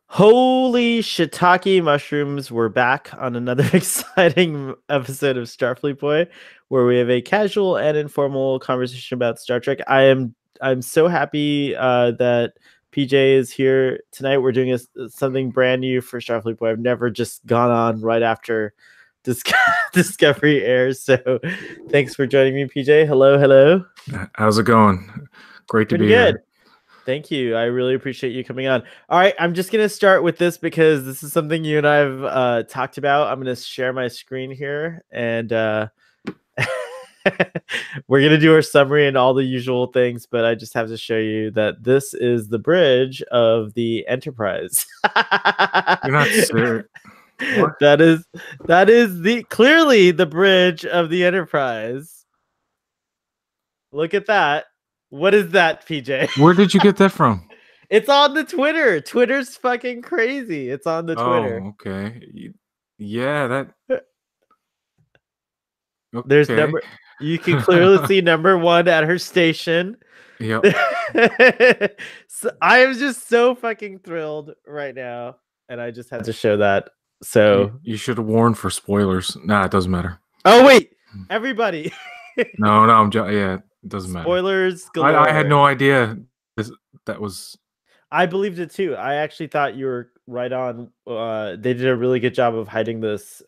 Holy shiitake mushrooms, we're back on another exciting episode of Starfleet Boy, where we have a casual and informal conversation about Star Trek. I'm so happy that PJ is here tonight. We're doing something brand new for Starfleet Boy. I've never just gone on right after Dis- Discovery airs. So thanks for joining me, PJ. Hello, hello. How's it going? Great to Pretty be good. here. Thank you. I really appreciate you coming on. All right, I'm just gonna start with this because this is something you and I've talked about. I'm gonna share my screen here, and we're gonna do our summary and all the usual things. But I just have to show you that this is the bridge of the Enterprise. You're not serious. What? that is that is the clearly the bridge of the Enterprise. Look at that. What is that, PJ? Where did you get that from? It's on the Twitter. Twitter's fucking crazy. It's on the Twitter. Oh, okay. Yeah, that There's okay. number. You can clearly see number one at her station. Yep. So I am just so fucking thrilled right now, and I just had to show that. So, You should have warned for spoilers. Nah, it doesn't matter. oh wait, everybody, No, yeah, it doesn't matter. spoilers I had galore. no idea that was. I believed it too. I actually thought you were right on. They did a really good job of hiding this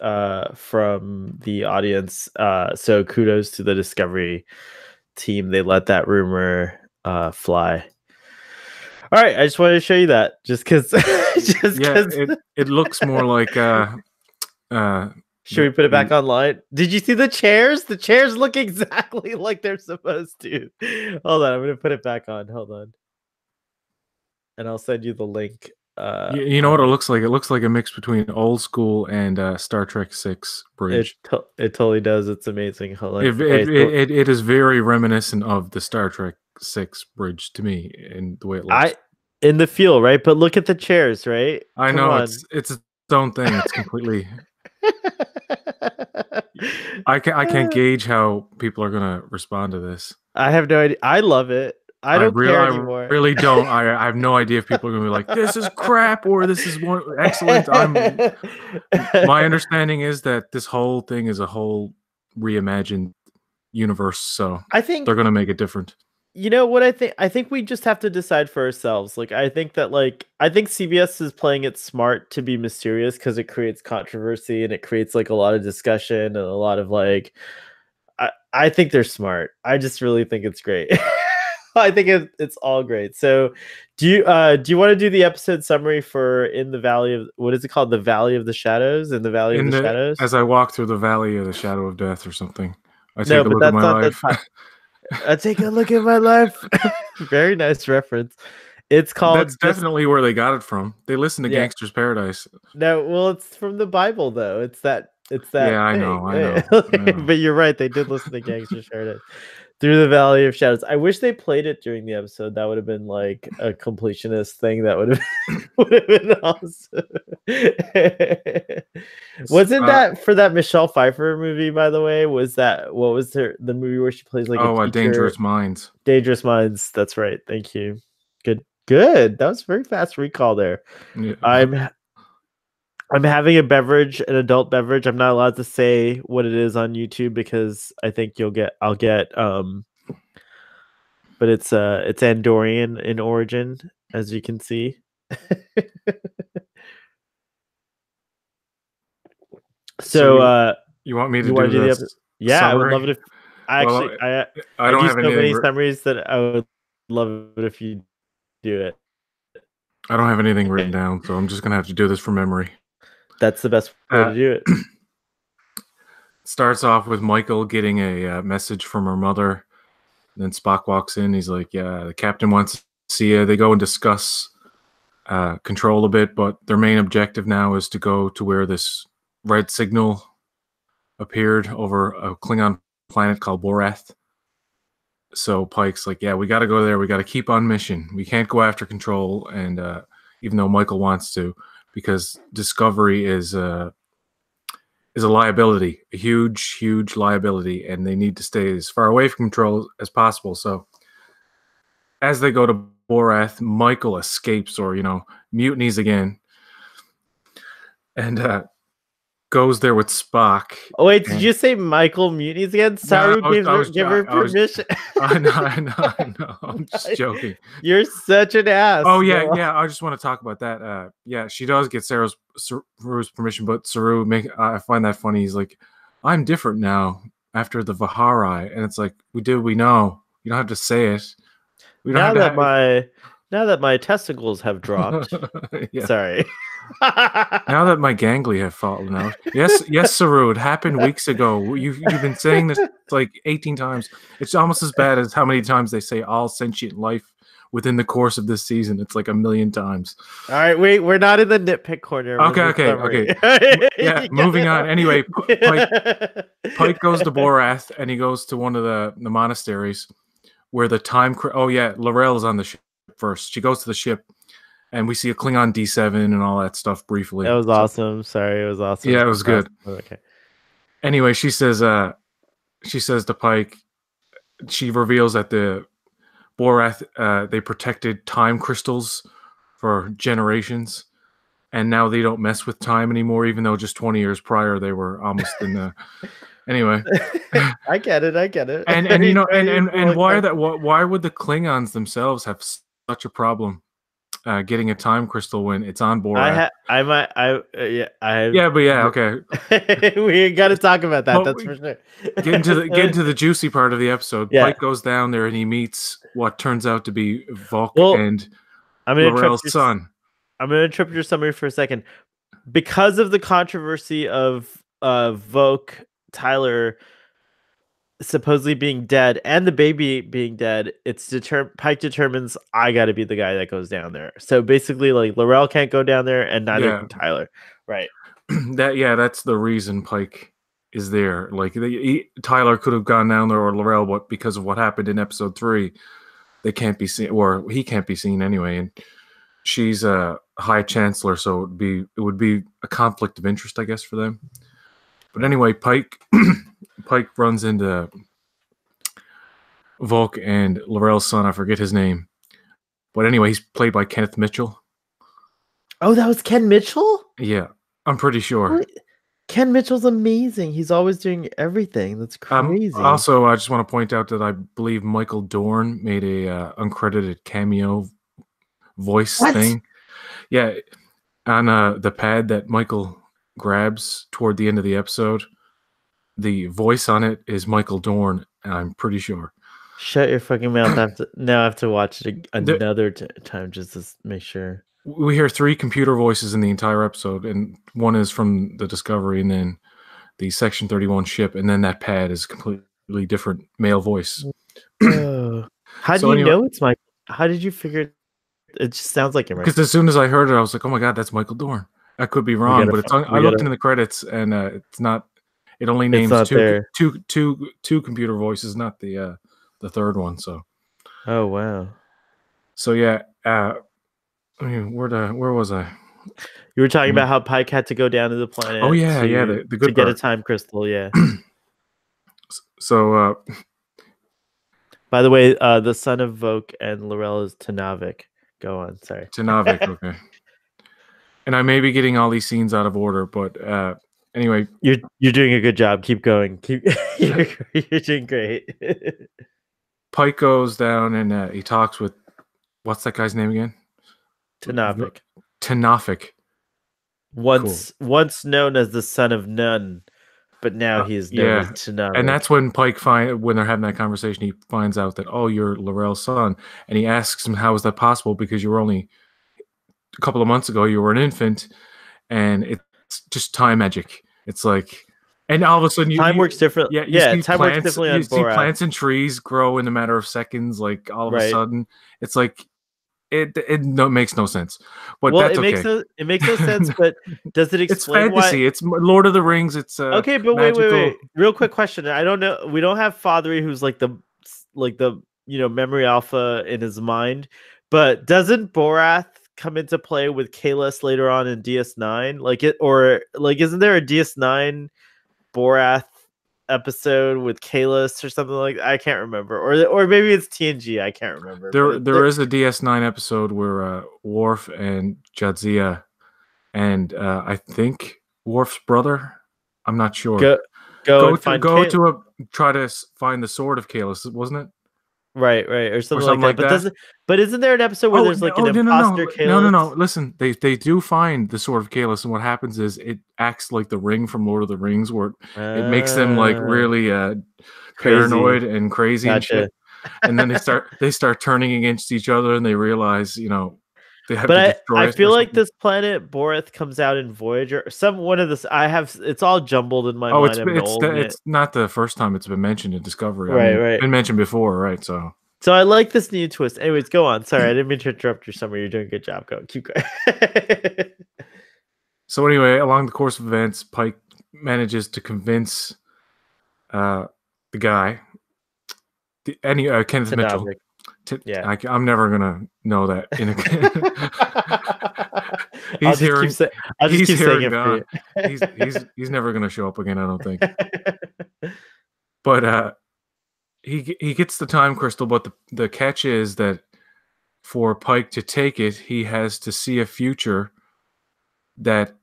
from the audience. So kudos to the Discovery team. They let that rumor fly. All right, I just wanted to show you that, just because. Yeah, it looks more like Should we put it back online? Did you see the chairs? The chairs look exactly like they're supposed to. Hold on, I'm gonna put it back on. Hold on, and I'll send you the link. You know what it looks like? It looks like a mix between old school and Star Trek 6 bridge. It totally does. It's amazing. Hold on. It is very reminiscent of the Star Trek 6 bridge to me in the way it looks. In the feel, right? But look at the chairs, right? I Come know on. it's its own thing. It's completely. I can't gauge how people are gonna respond to this. I have no idea. I love it. I don't care anymore. I really don't. I have no idea if people are gonna be like, "This is crap" or "This is excellent." My understanding is that this whole thing is a whole reimagined universe, so I think they're gonna make it different. You know what I think? I think we just have to decide for ourselves. I think that I think CBS is playing it smart to be mysterious because it creates controversy and it creates a lot of discussion and a lot of I think they're smart. I just really think it's great. I think it's all great. So do you want to do the episode summary for In the Valley of, what is it called? The Valley of the Shadows? In the Valley of the Shadows? As I walk through the Valley of the Shadow of Death or something, I take No, a but look at that's my not life. I take a look at my life. Very nice reference. It's called That's definitely where they got it from. They listened to Gangster's Paradise. No, well, it's from the Bible though. It's that Yeah, I thing. know. But you're right, they did listen to Gangster's Paradise. Through the Valley of Shadows. I wish they played it during the episode. That would have been like a completionist thing. That would have been awesome. Wasn't that for that Michelle Pfeiffer movie, by the way? What was the movie where she plays like a teacher? Dangerous Minds. Dangerous Minds. That's right. Thank you. Good. That was very fast recall there. Yeah. I'm having a beverage, an adult beverage. I'm not allowed to say what it is on YouTube because I think I'll get but it's Andorian in origin, as you can see. So you want me to do this? Yeah, summary? I would love it if I don't have so many summaries that I would love it if you do it. I don't have anything written down, so I'm just gonna have to do this from memory. That's the best way to do it. Starts off with Michael getting a message from her mother. Then Spock walks in. He's like, "Yeah, the captain wants to see you." They go and discuss control a bit, but their main objective now is to go to where this red signal appeared over a Klingon planet called Borath. So Pike's like, "Yeah, we got to go there. We got to keep on mission. We can't go after control." And even though Michael wants to, because Discovery is a liability, a huge liability, and they need to stay as far away from control as possible. So as they go to Borath, Michael escapes or mutinies again, and goes there with Spock. Oh wait, did And you say Michael Muniz again? no, Saru gives her give her I was, permission. I know, I know, I know. I'm just joking. You're such an ass. Oh yeah, Go on. yeah. I just want to talk about that. Yeah, she does get Saru's permission, but Saru I find that funny. He's like, "I'm different now after the Vihari," and it's like, we know. You don't have to say it. We don't have Now to that have. my testicles have dropped. Yeah. Sorry. Now that my gangly have fallen out. Yes, yes, Saru. It happened weeks ago. You've been saying this like 18 times. It's almost as bad as how many times they say all sentient life within the course of this season. It's like a million times. All right, wait, we're not in the nitpick corner. Okay, okay. Yeah, moving on. Anyway, Pike goes to Borath, and he goes to one of the monasteries where the time. Oh yeah, Laurel's on the ship first. She goes to the ship, and we see a Klingon D7 and all that stuff briefly. That was awesome. Sorry, it was awesome. Yeah, it was good. Okay. Anyway, she says to Pike, she reveals that the Borath they protected time crystals for generations, and now they don't mess with time anymore, even though just 20 years prior they were almost in the. Anyway, I get it. And you know, and why would the Klingons themselves have such a problem getting a time crystal when it's on Borath? Okay. We got to talk about that. Well, that's for sure. Get into the juicy part of the episode. Yeah. Pike goes down there and he meets what turns out to be Volk and I'm Laurel's son. I'm going to interrupt your summary for a second. Because of the controversy of Volk, Tyler supposedly being dead and the baby being dead, Pike determines I got to be the guy that goes down there. So basically, like, Laurel can't go down there, and neither can Tyler. Right. That's the reason Pike is there. Like, Tyler could have gone down there, or Laurel, but because of what happened in episode 3, they can't be seen, or he can't be seen anyway. And she's a High Chancellor, so it would be a conflict of interest, I guess, for them. But anyway, Pike runs into Volk and Laurel's son. I forget his name. But anyway, he's played by Kenneth Mitchell. Oh, that was Ken Mitchell? Yeah, I'm pretty sure. Ken Mitchell's amazing. He's always doing everything. That's crazy. Also, I just want to point out that I believe Michael Dorn made a uncredited cameo voice thing. Yeah, on the pad that Michael grabs toward the end of the episode, the voice on it is Michael Dorn, I'm pretty sure. Shut your fucking mouth. I have to watch it another time just to make sure. We hear 3 computer voices in the entire episode, and one is from the Discovery, and then the Section 31 ship, and then that pad is completely different male voice. How do you know it's Michael? How did you figure it just sounds like him, right? Because as soon as I heard it, I was like, oh my God, that's Michael Dorn. I could be wrong, but I looked into the credits, and it's not. It only names two computer voices, not the third one. So. Oh wow. So yeah, I mean, where was I? You were talking about how Pike had to go down to the planet. Oh yeah, the good to get a time crystal. Yeah. So. By the way, the son of Volk and Laurel is Tanavik. Go on, sorry. Tanavik, okay. And I may be getting all these scenes out of order, but anyway, you're doing a good job. Keep going. You're doing great. Pike goes down and he talks with what's that guy's name again? Tanavik. Once known as the son of None, but now he is known as Tanavik. And that's when Pike when they're having that conversation, he finds out that you're Laurel's son, and he asks him how is that possible because you were only a couple of months ago you were an infant, and it's just time magic. It's like, and all of a sudden time works different. Yeah, time works differently on Borat. You see plants and trees grow in a matter of seconds. Like all of a sudden, it's like it makes no sense. But that's okay. It makes no sense. But does it explain it's fantasy? It's Lord of the Rings. It's okay. But wait. Real quick question. I don't know. We don't have Fathery, who's like the memory alpha in his mind. But doesn't Borath come into play with Kalis later on in DS9? Isn't there a DS9 Borath episode with Kalis or something like that? I can't remember, or maybe it's TNG. I can't remember. There is a DS9 episode where Worf and Jadzia and I think Worf's brother. I'm not sure. Go and find Kate. Try to find the sword of Kalis, wasn't it, Right, or or something like something that. like But that? doesn't but isn't there an episode where there's like an No, imposter no. Kalis? Listen, they do find the sword of Kalis, and what happens is it acts like the ring from Lord of the Rings, where it makes them like Ah, really crazy. paranoid and crazy and Gotcha. shit. And then they start turning against each other, and they realize, they have to But I destroy it or feel like something. this planet Boreth comes out in Voyager. Some one of this I have it's all jumbled in my Oh, mind. I'm an old man. it's not the first time it's been mentioned in Discovery. I Right, mean, it's right. been mentioned before, right? So, So I like this new twist. Anyways, go on. Sorry, I didn't mean to interrupt your summer. You're doing a good job. Go. Keep going. so anyway, along the course of events, Pike manages to convince uh, the guy, Kenneth Mitchell. Tanavik. Yeah. I'm never gonna know that. I'll He's just keep hearing, saying I'll just he's keep saying hearing it for gone. you. He's never gonna show up again. I don't think. But he gets the time crystal, but the catch is that for Pike to take it, he has to see a future that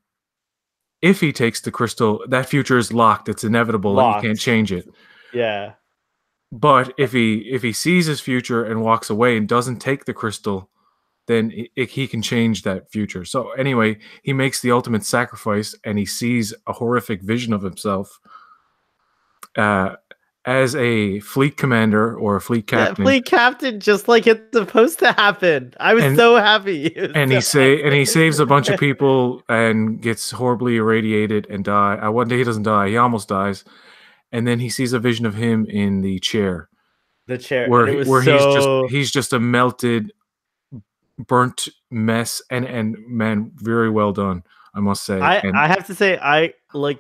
if he takes the crystal, that future is locked. It's inevitable. He can't Locked. change it. Yeah. But if he sees his future and walks away and doesn't take the crystal, then he can change that future. So anyway, he makes the ultimate sacrifice, and he sees a horrific vision of himself uh, as a fleet commander or a fleet Yeah, captain, fleet captain, just like it's supposed to happen. I was and so happy. It was so he saves a bunch of happy. people and gets horribly irradiated and die. One day he doesn't die; he almost dies, and then he sees a vision of him in the chair, The chair, and it was where so he's just a melted, burnt mess, and man, very well done, I must say. And I have to say I like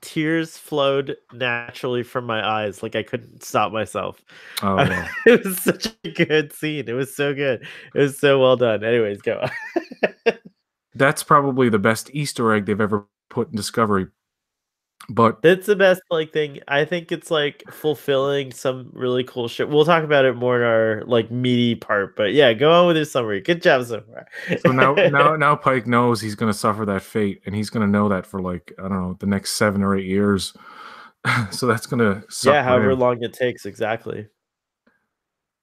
tears flowed naturally from my eyes. Like I couldn't stop myself. oh yeah, It was such a good scene. It was so good. It was so well done. Anyways, go. that's probably the best Easter egg they've ever put in Discovery. But That's the best like thing. I think it's like fulfilling some really cool shit. We'll talk about it more in our like meaty part, but yeah, go on with your summary. Good job so far. so now Pike knows he's going to suffer that fate, and he's going to know that for like, I don't know, the next 7 or 8 years. So that's going to suck Yeah, for however him. long it takes, exactly.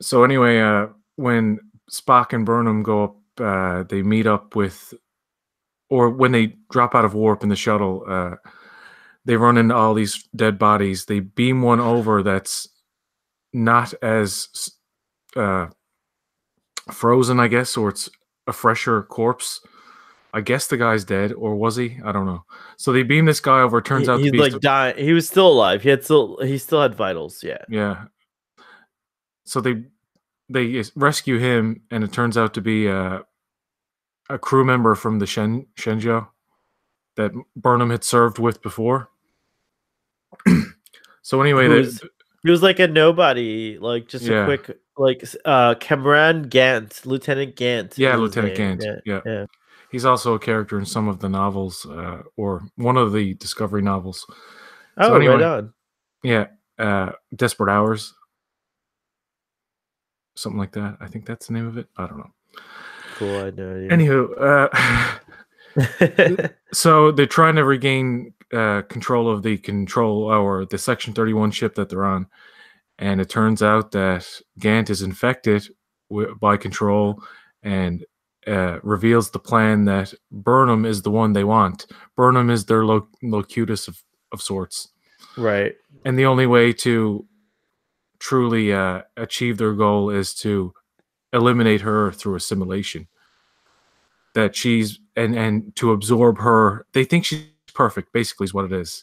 So anyway, when Spock and Burnham go up, they meet up with, or when they drop out of warp in the shuttle, they run into all these dead bodies. They beam one over that's not as uh, frozen, I guess, or it's a fresher corpse. I guess the guy's dead, or was he? I don't know. So they beam this guy over. It turns out to He's be, like dying. He was still alive. He still had vitals. Yeah. yeah. So they rescue him, and it turns out to be a crew member from the Shenzhou that Burnham had served with before. So anyway, He was like a nobody, like just a yeah, quick like Cameron Gant, Lieutenant Gant yeah, is his Lieutenant name. Gant, Yeah, yeah. yeah. He's also a character in some of the novels, or one of the Discovery novels. So Oh, right anyway, on. yeah, Desperate Hours, something like that. I think that's the name of it. I don't know. Cool, I know. Anywho, so they're trying to regain control of the the Section 31 ship that they're on, and it turns out that Gant is infected by Control, and reveals the plan that Burnham is the one they want. Burnham is their locutus of sorts, Right. and the only way to truly achieve their goal is to eliminate her through assimilation. That she's and to absorb her. They think she's perfect, basically, is what it is.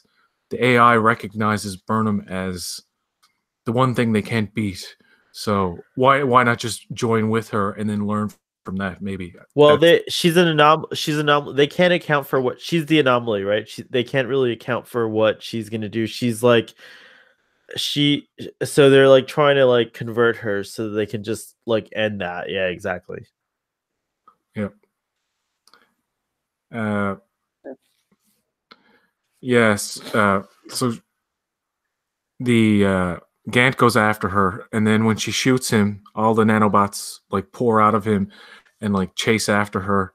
The AI recognizes Burnham as the one thing they can't beat. So why not just join with her and then learn from that? Maybe Well, that's she's an anomaly. She's an anomaly. They can't account for what she's the anomaly, right? They can't really account for what she's gonna do. She's like she. So they're like trying to like convert her so that they can just like end that. Yeah, exactly. yeah. Uh, yes. So the Gant goes after her, and then when she shoots him, all the nanobots like pour out of him and like chase after her.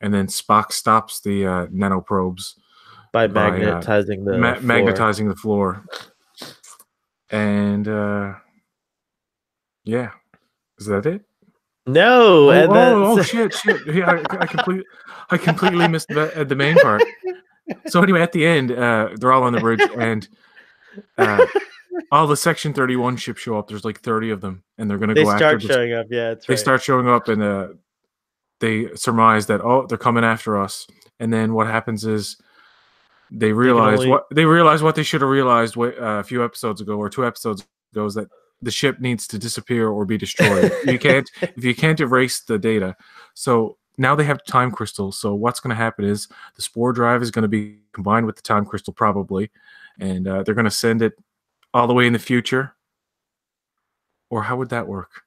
and then Spock stops the nanoprobes By by magnetizing the floor. magnetizing the floor. And yeah, is that it? No, and then Shit! Yeah, I completely missed the main part. So anyway, at the end, they're all on the bridge, and uh, all the Section 31 ships show up. There's like 30 of them, and they're gonna they go after start this. showing up. Yeah, that's They right. start showing up, and they surmise that they're coming after us. And then what happens is they They can realize only what they should have realized a few episodes ago or 2 episodes ago is that the ship needs to disappear or be destroyed. If you can't erase the data. So now they have time crystals. So what's going to happen is the spore drive is going to be combined with the time crystal probably, and they're going to send it all the way in the future. Or how would that work?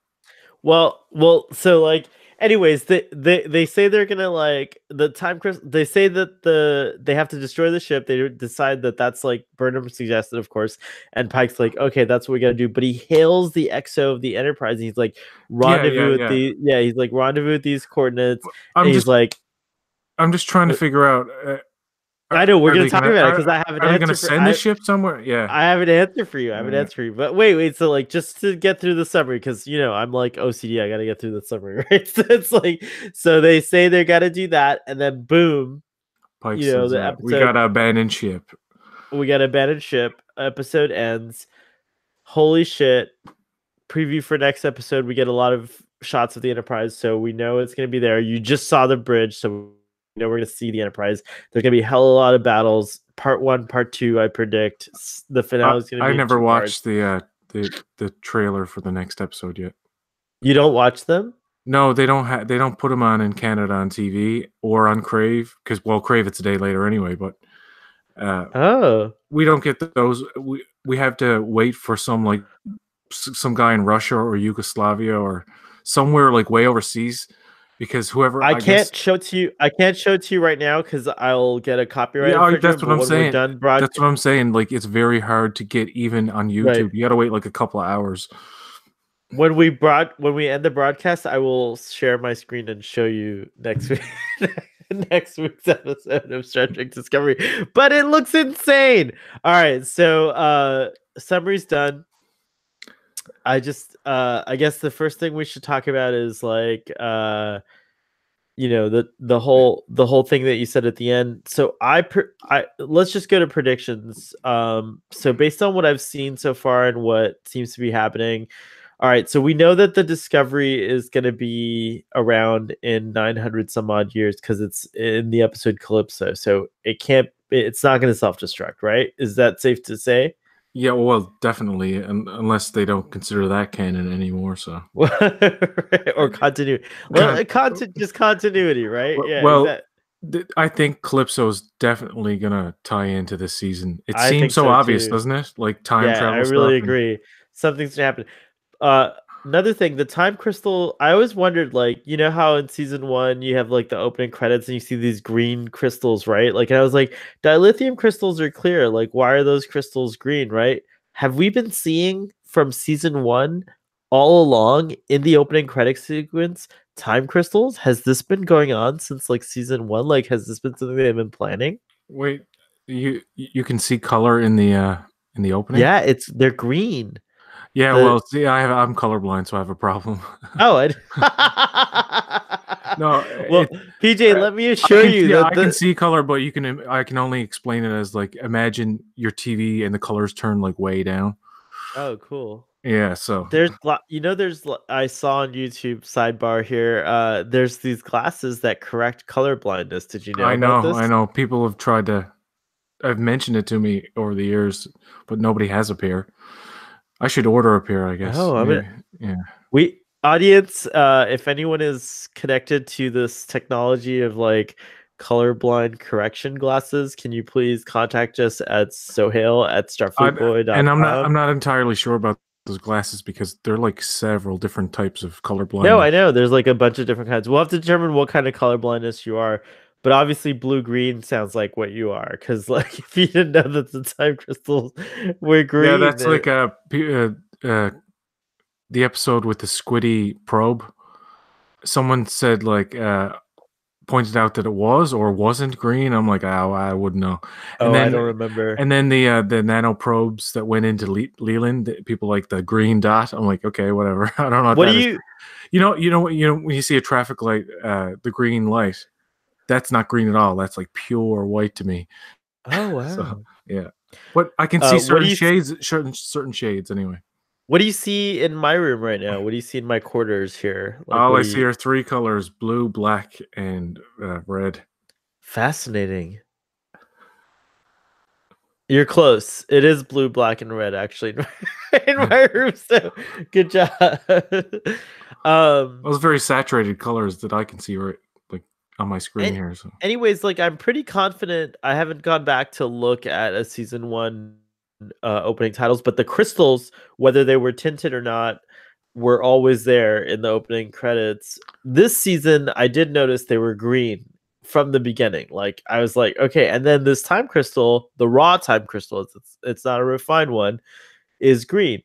well, so like, anyways, they say they're gonna like the time crystal. They say that they have to destroy the ship. They decide that that's like Burnham suggested, of course, and Pike's like, okay, that's what we gotta do. But he hails the XO of the Enterprise. And he's like, rendezvous at Yeah. the yeah. He's like, rendezvous at these coordinates, and I'm he's just like, I'm just trying to figure out. I know we're Are gonna they talk gonna about it because I have an are they gonna answer for send the ship somewhere? Yeah. I have an answer for you. I have an Uh, answer for you. But wait. So like, just to get through the summary, because I'm like OCD. I gotta get through the summary, right? So it's like, so they say they gotta do that, and then boom, Pike says, the "We episode, gotta abandon ship." we got abandoned ship. Episode ends. Holy shit! Preview for next episode. We get a lot of shots of the Enterprise, so we know it's gonna be there. You just saw the bridge, so we're gonna see the Enterprise. There's gonna be a hell of a lot of battles. Part 1, part 2. I predict the finale is gonna I be in never 2 parts. watched the trailer for the next episode yet. You don't watch them? No, they don't put them on in Canada on TV or on Crave because Crave it's a day later anyway. But uh, Oh, we don't get those. We have to wait for some guy in Russia or Yugoslavia or somewhere like way overseas because whoever I I guess. can't show it to you. I can't show it to you right now because I'll get a copyright Yeah, infringement. that's what But I'm when we're saying. done That's what I'm saying. Like it's very hard to get even on right, YouTube. You got to wait like a couple of hours. when we end the broadcast, I will share my screen and show you next week. Next week's episode of Star Trek Discovery. But it looks insane. All right, so summary's done. I guess the first thing we should talk about is like the whole thing that you said at the end. So I let's just go to predictions. So based on what I've seen so far and what seems to be happening, all right, so we know that the Discovery is going to be around in 900 some odd years because it's in the episode Calypso. So it's not going to self-destruct, right? Is that safe to say? Yeah, well, definitely, unless they don't consider that canon anymore. So, Or continuity. God, Just continuity, right? Yeah, is well, that I think Calypso's definitely gonna tie into this season. It I seems think so so obvious, too. doesn't it? Like time Yeah, I travel stuff, really and agree. Something's gonna happen. Uh, Another thing, the time crystal. I always wondered, like, how in season 1 you have like the opening credits and you see these green crystals, right? Like, and I was like, dilithium crystals are clear. Like, why are those crystals green, right? Have we been seeing from season 1 all along in the opening credit sequence time crystals? Has this been going on since like season 1? Like, has this been something they've been planning? wait, you can see color in the opening. Yeah, they're green. Yeah, The well, see, I'm colorblind, so I have a problem. Oh, No, well, PJ, let me assure you that I can see color, but I can only explain it as like imagine your TV and the colors turn like way down. Oh, cool. Yeah, so I saw on YouTube sidebar here. There's these glasses that correct color blindness. Did you know about I this? know people have tried to. I've mentioned it to me over the years, but nobody has a pair. I should order a pair, I guess. Oh, Maybe, yeah. we audience, if anyone is connected to this technology of like colorblind correction glasses, can you please contact us at Sohail at And starfleetboy.com? I'm not entirely sure about those glasses because they're like several different types of color No, I blindness. know. There's like a bunch of different kinds. We'll have to determine what kind of color blindness you are. But obviously, blue green sounds like what you are. Because, like, if you didn't know that the time crystals were Yeah, green, that's like the episode with the squiddy probe. Someone said like pointed out that it was or wasn't green. I'm like, oh, I wouldn't know. And Oh, I then don't remember. the nano probes that went into Leland, people like the green dot. I'm like, okay, whatever. I don't know what What do that is. you? When you see a traffic light, the green light, that's not green at all. That's like pure white to me. Oh So wow. yeah, but I can see What do certain you? shades, certain shades anyway. What do you see in my room right now? What do you see in my quarters here? Like, All what I do see you? are three colors: blue, black, and red. Fascinating. You're close. It is blue, black, and red actually in my room. So good job. um, Those very saturated colors that I can see right like on my screen and here. So anyways, like I'm pretty confident. I haven't gone back to look at a season one opening titles, but the crystals, whether they were tinted or not, were always there in the opening credits. This season, I did notice they were green from the beginning. Like I was like, okay, and then this time crystal, the raw time crystal, it's not a refined one, is green.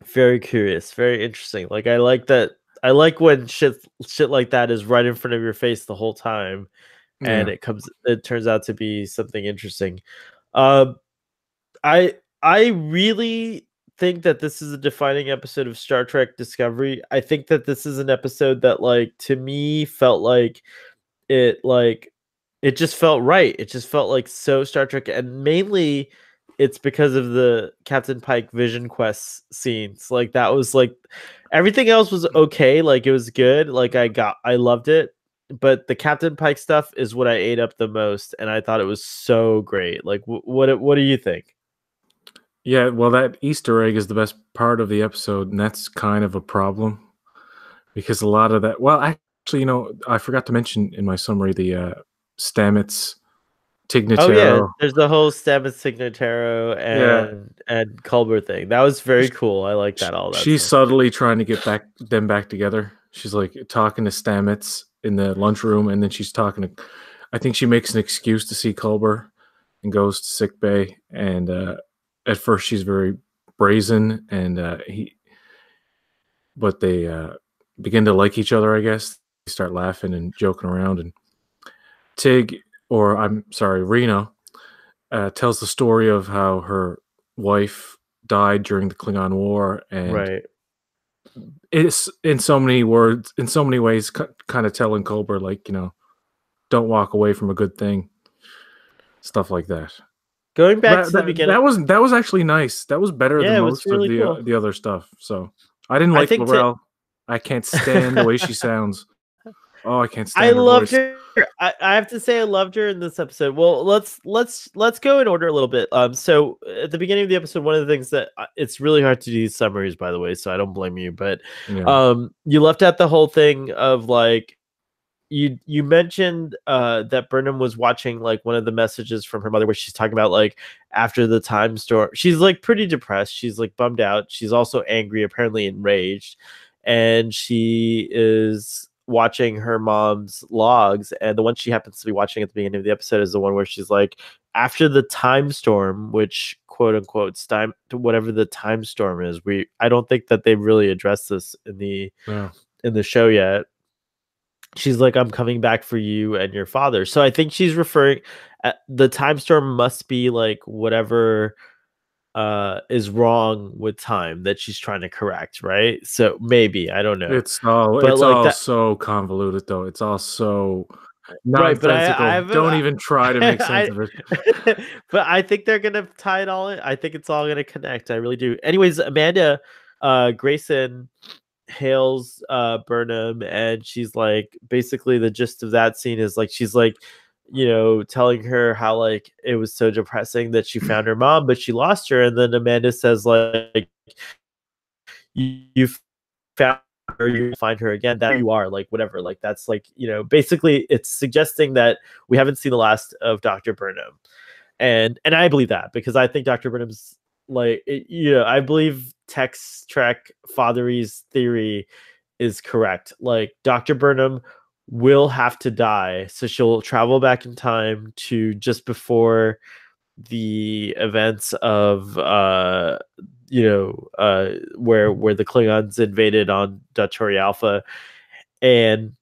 Very curious, very interesting. Like I like that. I like when shit like that is right in front of your face the whole time, and yeah, it turns out to be something interesting. Um, I really think that this is a defining episode of Star Trek Discovery. I think that this is an episode that like to me felt it like it just felt right. It just felt like so Star Trek, and mainly it's because of the Captain Pike Vision Quest scenes. Like that was like everything else was okay, like it was good. Like I loved it. But the Captain Pike stuff is what I ate up the most, and I thought it was so great. Like, what do you think? yeah. Well, that Easter egg is the best part of the episode, and that's kind of a problem because a lot of that. Well, actually, I forgot to mention in my summary the Stamets Oh yeah, Tignataro. there's the whole Stamets Signataro Yeah, and Culber thing. That was very cool. I like that all that she's stuff. subtly trying to get them back together. She's like talking to Stamets in the lunchroom, and then she's talking to. I think she makes an excuse to see Culber and goes to sick bay. And at first, she's very brazen, and but they begin to like each other. I guess they start laughing and joking around, and Tig, or I'm sorry, Reno, tells the story of how her wife died during the Klingon War, and Right. it's in so many words, in so many ways, kind of telling Culber like, don't walk away from a good thing, stuff like that. Going back That to the that beginning, that was actually nice. That was better than yeah, it was most of really cool. the other stuff. So I didn't I like think to Laurel. I can't stand the way she sounds. Oh, I can't I stand her loved voice. her. I have to say I loved her in this episode. Well, let's go in order a little bit. So at the beginning of the episode, one of the things that it's really hard to do these summaries, by the way, so I don't blame you. But Yeah, you left out the whole thing of like you mentioned that Burnham was watching like one of the messages from her mother where she's talking about like after the time storm. She's like pretty depressed. She's like bummed out. She's also angry, apparently enraged, and she is watching her mom's logs. And the one she happens to be watching at the beginning of the episode is the one where she's like, after the time storm, which quote unquote time whatever the time storm is. I don't think that they've really addressed this yeah. in the show yet. She's like, I'm coming back for you and your father. So I think she's referring the time storm must be like whatever is wrong with time that she's trying to correct, right? So maybe, I don't know. But It's like all that, so convoluted though. It's all so right, but I nonsensical. have Don't even try to make sense I of it. but I think they're gonna tie it all in. I think it's all gonna connect. I really do. Anyways, Amanda Grayson hails Burnham, and she's like, basically the gist of that scene is like she's like, telling her how like it was so depressing that she found her mom but she lost her, and then Amanda says like, you found her, you find her again, that you are, like whatever, like that's like, basically it's suggesting that we haven't seen the last of Dr. Burnham. And I believe that because I think Dr. Burnham's like, I believe Tex Trek Fathery's theory is correct. Like Dr. Burnham will have to die, so she'll travel back in time to just before the events of where the Klingons invaded on Datori Alpha, and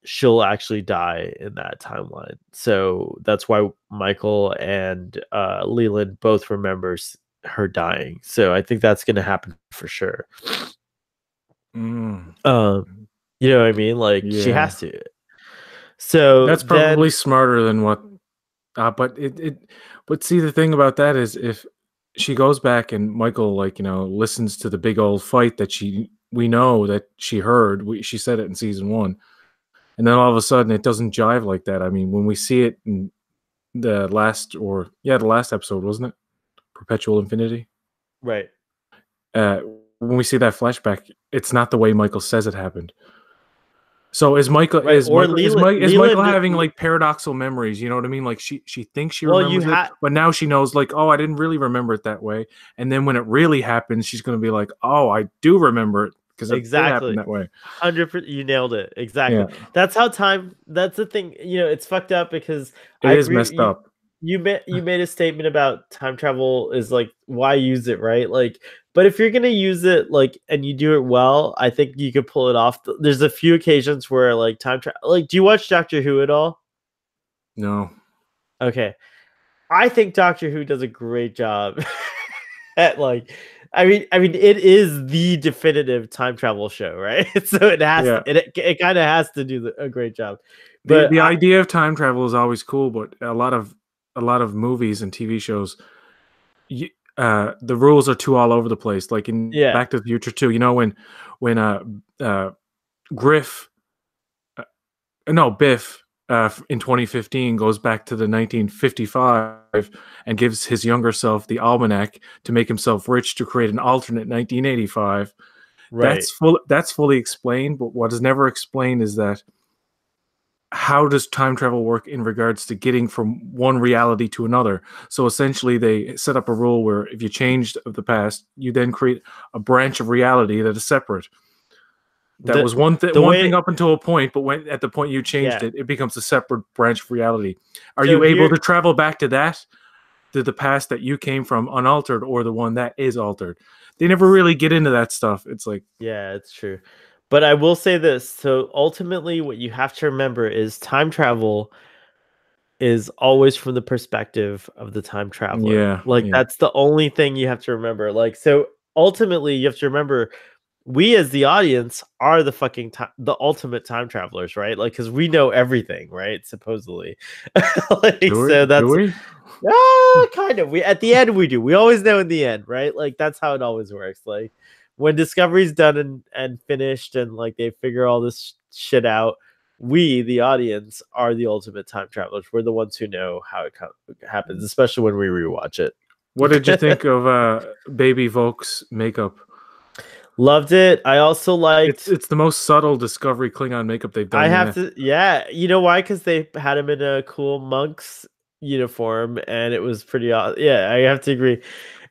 she'll actually die in that timeline. So that's why Michael and Leland both remembers her dying. So I think that's going to happen for sure. Mm. Um, you know what I mean? Like she Yeah, has to. So that's then, probably smarter than what. But but see, the thing about that is if she goes back and Michael, like, listens to the big old fight that we know that she heard. She said it in season 1, and then all of a sudden it doesn't jive like that. I mean, when we see it in the last episode, wasn't it? Perpetual Infinity. right, Uh, when we see that flashback, it's not the way Michael says it happened. So is Michael right, is or Michael is Mike is Michael Leland. having like paradoxical memories? You know what I mean? Like she thinks she Well, you remembers it, had but now she knows, like, oh, I didn't really remember it that way. And then when it really happens, she's gonna be like, oh, I do remember it because it did happen exactly that way. 100%. You nailed it exactly. Yeah, That's how time. That's the thing. It's fucked up because it I is agree. messed up. You made a statement about time travel is like why use it, right? Like, but if you're gonna use it like and you do it well, I think you could pull it off. There's a few occasions where like time travel. Like, do you watch Doctor Who at all? No. Okay, I think Doctor Who does a great job at like. I mean, it is the definitive time travel show, right? So it has Yeah. to, it kind of has to do a great job. The But the idea of time travel is always cool, but a lot of movies and TV shows, the rules are too all over the place. Like in yeah, Back to the Future 2, when uh, Griff, uh, no Biff, in 2015 goes back to the 1955 and gives his younger self the almanac to make himself rich to create an alternate 1985. right. That's fully explained, but what is never explained is that how does time travel work in regards to getting from one reality to another? So essentially, they set up a rule where if you changed the past, you then create a branch of reality that is separate. That The was one the one thing way, up until a point, but when at the point you changed yeah. it, it becomes a separate branch of reality. Are So you able here, to travel back to the past that you came from unaltered, or the one that is altered? They never really get into that stuff. It's like, yeah, it's true. But I will say this. So ultimately, what you have to remember is time travel is always from the perspective of the time traveler. yeah, Like yeah, that's the only thing you have to remember. Like, so ultimately, you have to remember we as the audience are the ultimate time travelers, right? Like, because we know everything, right? Supposedly, like, so do that's we? kind of. We at the end we do. We always know in the end, right? Like that's how it always works. Like when Discovery's done and finished, and like they figure all this shit out, we, the audience, are the ultimate time travelers. We're the ones who know how it happens, especially when we rewatch What did you it. think of Baby Volk's makeup? Loved it. I also It's liked. it's the most subtle Discovery Klingon makeup they've I done have yet. to, yeah. You know why? Because they had him in a cool monk's uniform, and it was pretty awesome. Yeah, I have to agree.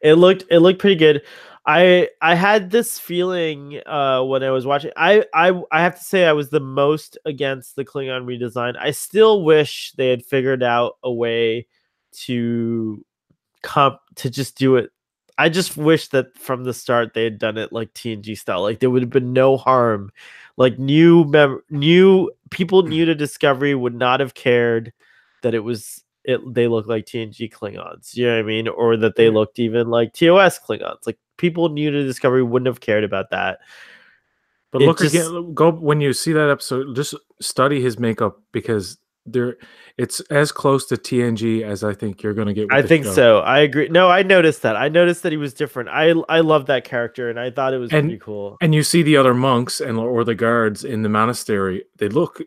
It looked pretty good. I had this feeling when I was watching. I have to say I was the most against the Klingon redesign. I still wish they had figured out a way to to just do it. I just wish that from the start they had done it like TNG style. Like there would have been no harm. Like new people new to Discovery would not have cared that they looked like TNG Klingons. You know what I mean? Or that they Yeah. looked even like TOS Klingons. Like people new to Discovery wouldn't have cared about that. But It look just again, go when you see that episode, just study his makeup because there it's as close to TNG as I think you're gonna get with I the think show. so. I agree. No, I noticed that. I noticed that he was different. I love that character and I thought it was And pretty cool. and you see the other monks or the guards in the monastery, they look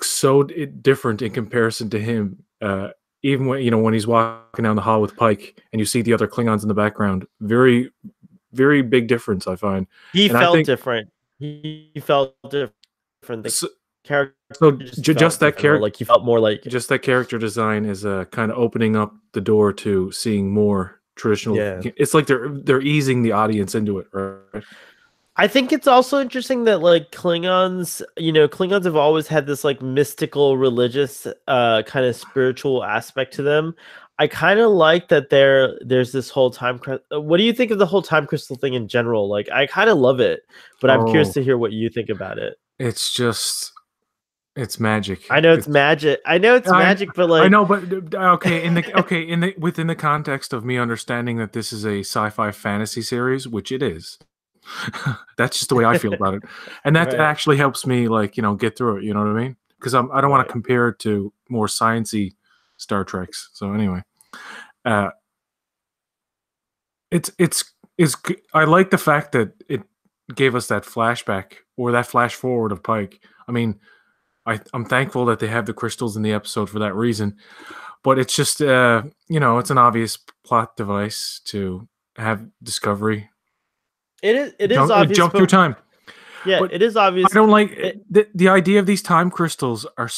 so different in comparison to him. Even when he's walking down the hall with Pike and you see the other Klingons in the background, very very big difference I find. He And I felt think different. He felt different. The so, character so just just felt that different, or character like he felt more like just that character design is kind of opening up the door to seeing more traditional. yeah. It's like they're easing the audience into it, right? I think it's also interesting that like Klingons have always had this like mystical, religious, kind of spiritual aspect to them. I kind of like that there's this whole what do you think of the whole time crystal thing in general? Like I kind of love it, but I'm curious Oh, to hear what you think about it. it's just It's magic. I know it's It's magic. I know it's I magic, but I like, know, but okay, in the within the context of me understanding that this is a sci-fi fantasy series, which it is. That's just the way I feel about it, and that right, actually helps me, like, get through it. You know what I mean? Because I don't want to right. compare it to more sciencey Star Treks. So anyway, uh, I like the fact that it gave us that flashback or that flash forward of Pike. I mean, I'm thankful that they have the crystals in the episode for that reason. But it's just, it's an obvious plot device to have Discovery It is obvious, jump through but time. yeah, But it is I obvious. don't like It, the idea of these time crystals are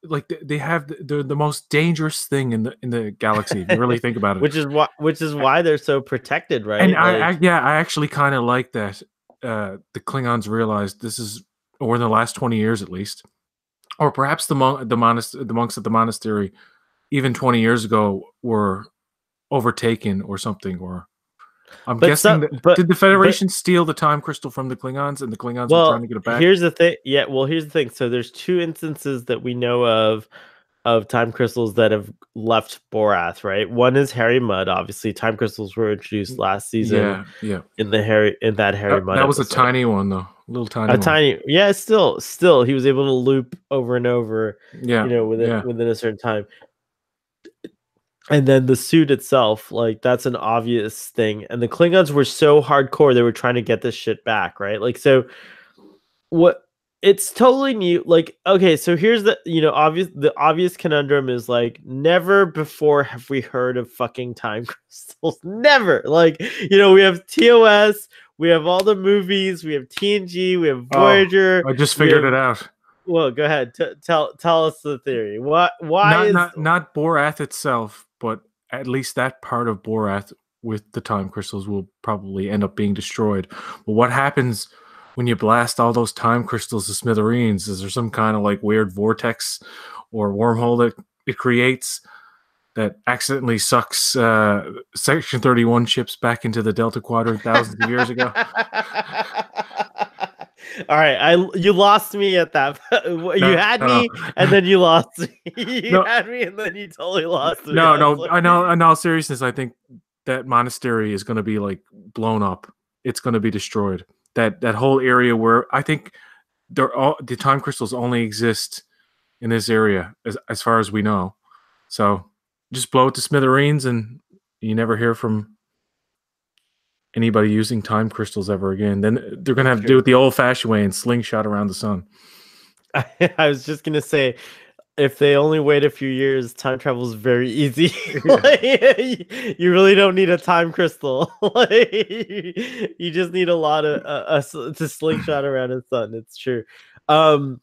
like they have the most dangerous thing in the galaxy. If you really think about it, which is why they're so protected, and right? Like, I actually kind of like that. The Klingons realized this is, or in the last 20 years at least, or perhaps the monks at the monastery, even 20 years ago, were overtaken or something. Or I'm but guessing so, that but did the but Federation steal the time crystal from the Klingons, and the Klingons were trying well, to get it back? here's the thing. Yeah, well, here's the thing. So there's two instances that we know of time crystals that have left Borath, right? One is Harry Mudd. Obviously, time crystals were introduced last season Yeah, yeah. in that Harry Mudd That was a episode. tiny one though, a little tiny A one. tiny, yeah, still, he was able to loop over and over, Yeah, yeah. within a certain time. And then the suit itself, like that's an obvious thing. And the Klingons were so hardcore; they were trying to get this shit back, right? Like, so what? It's totally new. Like, okay, so here's the obvious conundrum is like never before have we heard of fucking time crystals. Never. Like, we have TOS, we have all the movies, we have TNG, we have Oh, Voyager, I just we figured have. it out. Well, go ahead. Tell us the theory. What? Why Not is? not not Borath itself, but at least that part of Borath with the time crystals will probably end up being destroyed. But what happens when you blast all those time crystals to smithereens? Is there some kind of like weird vortex or wormhole that it creates that accidentally sucks Section 31 ships back into the Delta Quadrant thousands of years ago? All right, you lost me at that. You No, had no, me, and then you lost me. You no, had me, and then you totally lost me. no, I was no. like, I know. In all seriousness, I think that monastery is going to be like blown up. It's going to be destroyed. That whole area where I think the time crystals only exist in this area, as far as we know. So just blow it to smithereens, and you never hear from anybody using time crystals ever again. Then they're going to it's have to do true. it the old-fashioned way and slingshot around the sun. I was just gonna say, if they only wait a few years, time travel is very easy. Yeah. Like, you really don't need a time crystal. Like, you just need a lot of to slingshot around the sun. It's true. Um,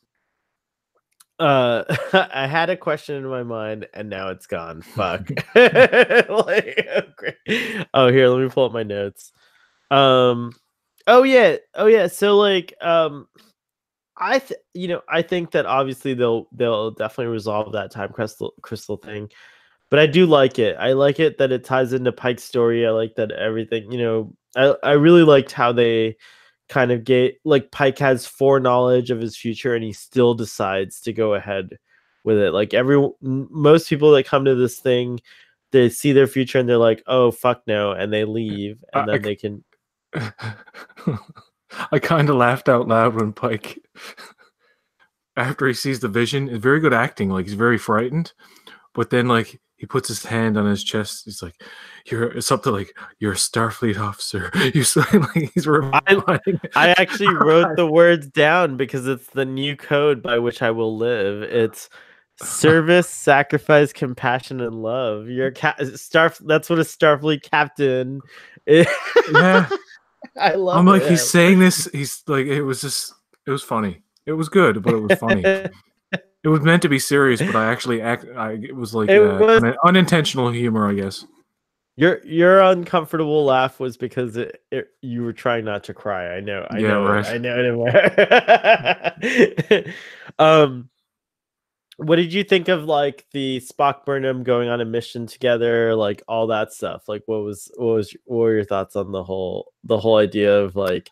I had a question in my mind and now it's gone. Fuck. Like, okay. Oh, here, let me pull up my notes. Um, oh yeah. So like, I think that obviously they'll definitely resolve that time crystal thing. But I do like it. I like it that it ties into Pike's story. I like that everything, I really liked how they kind of get like Pike has foreknowledge of his future and he still decides to go ahead with it. Like most people that come to this thing, they see their future and they're like, "Oh fuck no," and they leave and I, then they can. I kind of laughed out loud when Pike, after he sees the vision, it's very good acting. Like he's very frightened, but then like he puts his hand on his chest. He's like, "You're something like you're a Starfleet officer." You like he's I replying. I actually wrote the words down because it's the new code by which I will live. It's service, sacrifice, compassion, and love. That's what a Starfleet captain is. Yeah, I I'm love like he's it. saying this. He's like it was funny. It was good, but it was funny. It was meant to be serious, but I actually it was like It was unintentional humor, I guess. your uncomfortable laugh was because you were trying not to cry. I Yeah, know it. right. I know it. What did you think of like the Spock Burnham going on a mission together, like all that stuff? Like what were your thoughts on the whole idea of like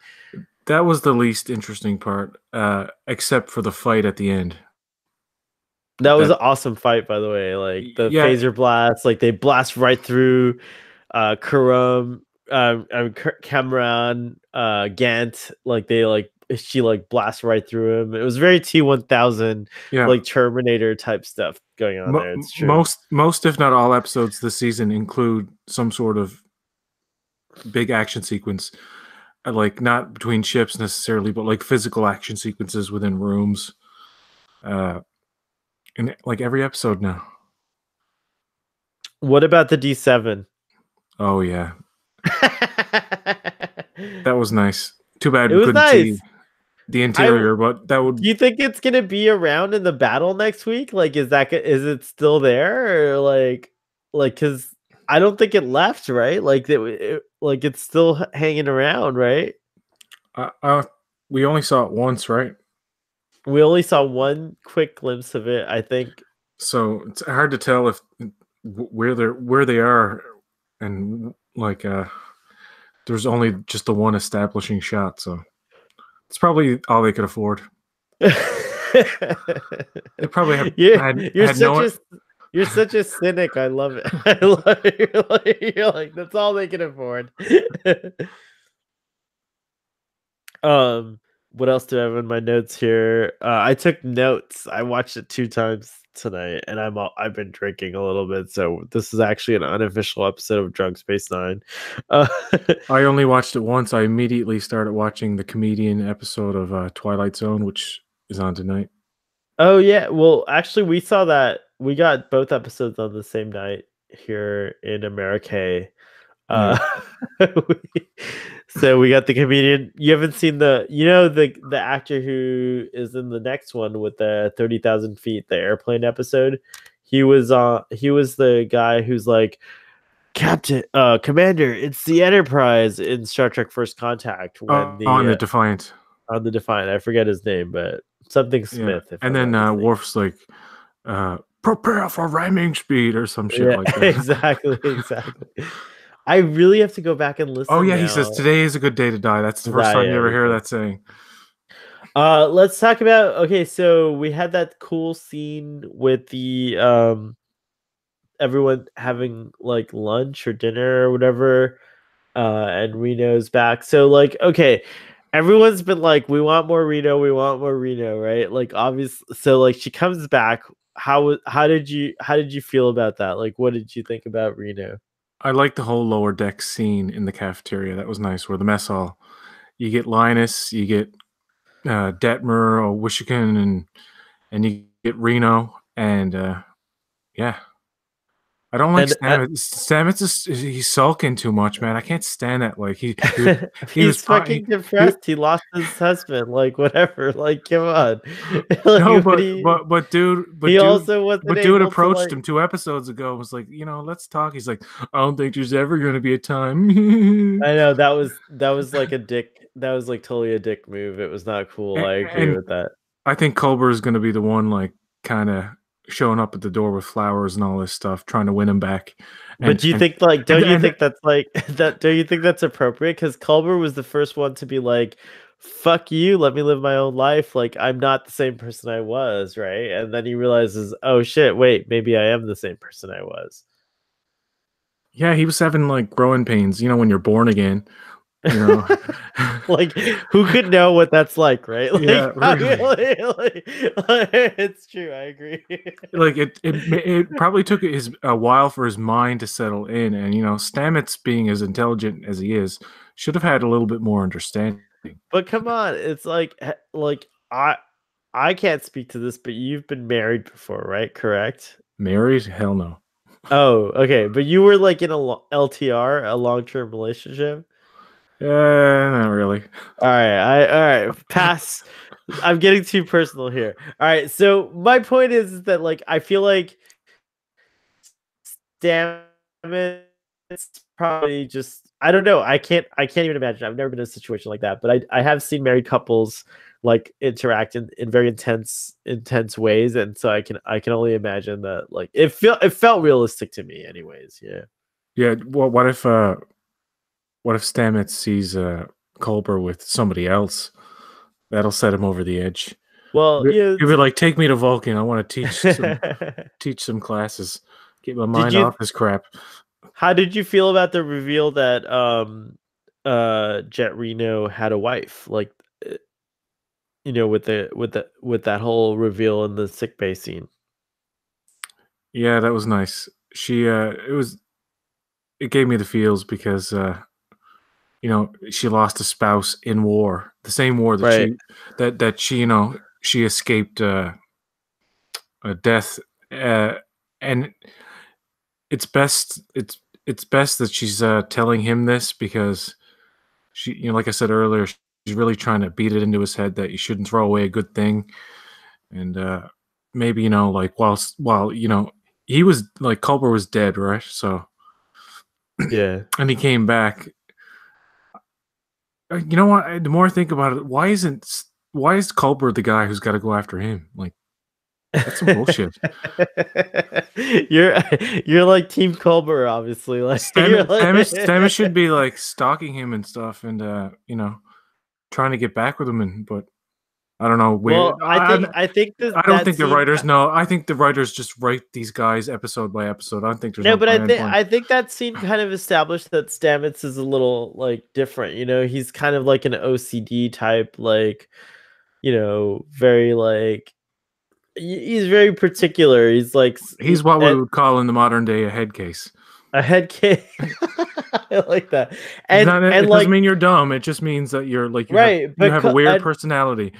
That was the least interesting part, except for the fight at the end. That was That an awesome fight, by the way. Like the yeah, phaser blast, like they blast right through Kurum, Cameron, Gant. Like they like she like blasts right through him. It was very T-1000 yeah. like Terminator type stuff going on there. It's true. Most, if not all, episodes this season include some sort of big action sequence, like not between ships necessarily, but like physical action sequences within rooms. In like every episode now. What about the D7? Oh yeah, that was nice. Too bad It we was couldn't see nice. the I interior, but that Do would. you think it's gonna be around in the battle next week? Like, is it still there, or because I don't think it left, right? Like like it's still hanging around, right? We only saw it once, right? We only saw one quick glimpse of it, I think. So it's hard to tell if where they are, and like there's only just the one establishing shot, so it's probably all they could afford. They probably you're you're had such no. a you're such a cynic. I love it. I love it. You're like that's all they can afford. Um, what else do I have in my notes here? I took notes. I watched it 2 times tonight, and I've been drinking a little bit, so this is actually an unofficial episode of Drunk Space Nine. Uh, I only watched it once. I immediately started watching the comedian episode of Twilight Zone, which is on tonight. oh yeah, well actually we saw that we got both episodes on the same night here in America. Yeah. Uh, we- so we got the comedian. You haven't seen the actor who is in the next one with the 30,000 feet, the airplane episode. He was the guy who's like Captain, Commander, it's the Enterprise in Star Trek First Contact when On the the Defiant. on the Defiant. I forget his name, but something Yeah. Smith, if I And then remember his name. Worf's like, prepare for ramming speed or some shit Yeah, like that. exactly. I really have to go back and Oh listen yeah, he says now. today is a good day to die. That's the first time you Yeah, ever he hear does. that saying. Let's talk about okay, so we had that cool scene with the everyone having like lunch or dinner or whatever, and Reno's back. So like, okay, everyone's been like, we want more Reno, right? Like obvious so like she comes back. How did you feel about that? Like what did you think about Reno? I like the whole lower deck scene in the cafeteria. That was nice. Where the mess hall, you get Linus, you get Detmer or Wishikin, and you get Reno, and yeah. I don't like And Stamets. Stamets is he's sulking too much, man. I can't stand that. Like he was he's fine. fucking depressed. He lost his husband. Like whatever. Like come on. Like No, what do you he also wasn't but dude able to approached like him 2 episodes ago. And was like, let's talk. He's like, I don't think there's ever gonna be a time. I know that was like a dick that was like totally a dick move. It was not cool. I agree And with that. I think Culber is gonna be the one, like, kind of showing up at the door with flowers and all this stuff, trying to win him back. But do you think like don't you think that's like that don't you think that's appropriate? Because Culber was the first one to be like, fuck you, let me live my own life. Like I'm not the same person I was, right? And then he realizes, oh shit, wait, maybe I am the same person I was. yeah, he was having like growing pains. When you're born again. You know. Like who could know what that's like, right? Yeah, Like, I mean, really. it's true, I agree. Like it probably took a while for his mind to settle in, and Stamets, being as intelligent as he is, should have had a little bit more understanding. But come on, it's like I can't speak to this, but you've been married before, right? Correct? Married? Hell no. Oh, okay. But you were like in a LTR, a long-term relationship. Not really. All right. Pass. I'm getting too personal here. All right. So my point is that like I feel like Stamets probably just I don't know. I can't even imagine. I've never been in a situation like that, but I have seen married couples like interact in very intense ways, and so I can only imagine that like it felt realistic to me anyways. Yeah. Yeah. Well, what if Stamets sees Culber with somebody else? That'll set him over the edge. Well, yeah. He'll be like, "Take me to Vulcan. I want to teach some classes. Get my Did mind you? off this crap." How did you feel about the reveal that Jet Reno had a wife? Like, uh, with that whole reveal in the sick bay scene. Yeah, that was nice. It gave me the feels because she lost a spouse in war, the same war that Right. she escaped a death, and it's best that she's telling him this because like I said earlier, she's really trying to beat it into his head that you shouldn't throw away a good thing, and maybe like while he was like Culber was dead, right? So Yeah. and he came back. You know what? The more I think about it, why is Culber the guy who's got to go after him? Like that's some bullshit. you're you're like Team Colbert, obviously. Like you're like Stamets should be like stalking him and stuff, and trying to get back with him. But I don't know. Well, I think I don't that think the scene. writers know. I think the writers just write these guys episode by episode. I don't think there's No, no but plan for him. I think that scene kind of established that Stamets is a little like different. He's kind of like an OCD type, like very like he's very particular. He's like He's what we would call in the modern day a head case. a head case. I like that, It's not. and It doesn't like mean you're dumb. It just means that you're like right, you but have a weird personality.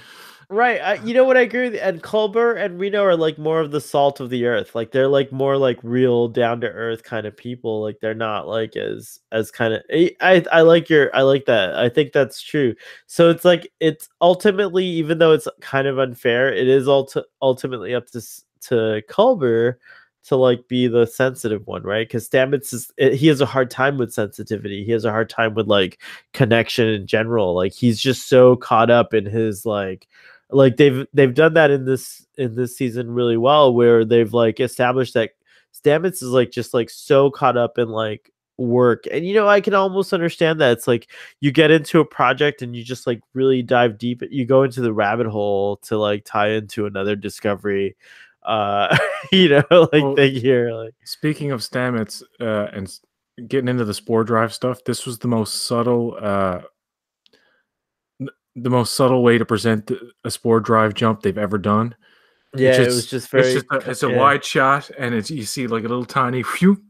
right, you know what I agree with, and Culber and Reno are like more of the salt of the earth. Like they're like more like real down to earth kind of people. Like they're not like as kind of. I like I like that. I think that's true. So it's like it's ultimately, even though it's kind of unfair, it is ultimately up to Culber to like be the sensitive one, right? Because Stamets he has a hard time with sensitivity. He has a hard time with like connection in general. Like he's just so caught up in his like they've done that in this season really well, where they've like established that Stamets is like just like so caught up in like work. And I can almost understand that. It's like you get into a project and you just like really dive deep, you go into the rabbit hole to like tie into another discovery. uh like Well, thing here, like speaking of Stamets and getting into the spore drive stuff, this was the most subtle way to present a spore drive jump they've ever done. yeah, it was just very It's a yeah, wide shot, and it's you see like a little tiny whew,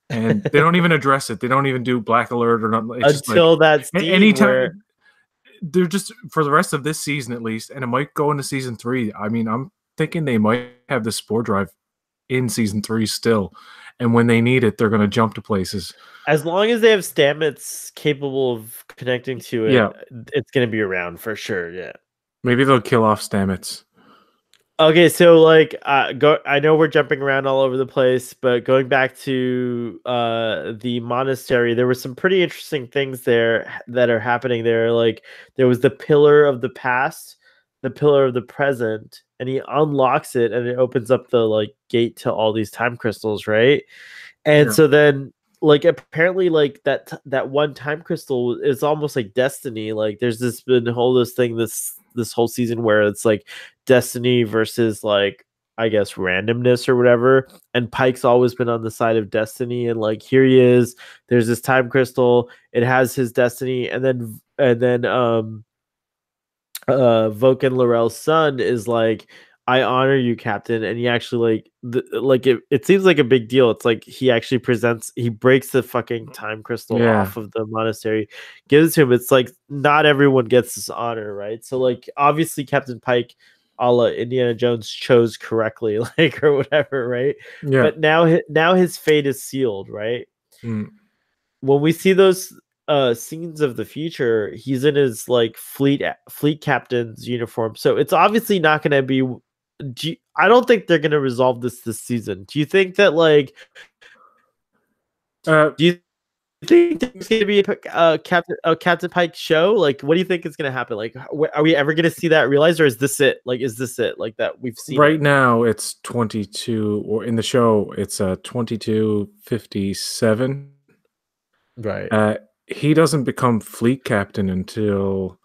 and they don't even address it. They don't even do black alert or nothing. It's just like until that scene where anytime they're just for the rest of this season at least, and it might go into season 3. I mean, I'm thinking they might have the spore drive in season 3 still, and when they need it, they're going to jump to places. as long as they have Stamets capable of connecting to Yeah, it, it's going to be around for sure. Yeah. maybe they'll kill off Stamets. Okay, so like I know we're jumping around all over the place, but going back to the monastery, there were some pretty interesting things there that are happening there. Like there was the pillar of the past, the pillar of the present, and he unlocks it and it opens up the like gate to all these time crystals, right? And Yeah, so then like apparently like that one time crystal is almost like destiny. Like there's been whole this thing this whole season where it's like destiny versus like I guess randomness or whatever. And Pike's always been on the side of destiny, and like here he is. There's this time crystal. It has his destiny, and then Vulcan Laurel's son is like, I honor you, Captain. And he actually like it seems like a big deal. It's like he breaks the fucking time crystal yeah, off of the monastery, gives it to him. It's like not everyone gets this honor, right? So like obviously Captain Pike, a la Indiana Jones, chose correctly, like or whatever, right? yeah. But now his fate is sealed, right? Mm. When we see those scenes of the future, he's in his like fleet captain's uniform. So it's obviously not going to be I don't think they're going to resolve this season. Do you think that like Uh, do you think there's going to be Captain Pike show? Like what do you think is going to happen? Like are we ever going to see that realized, or is this it? Like is this it? Like that we've seen right it. now it's 22, or in the show it's 22:57. Right. He doesn't become fleet captain until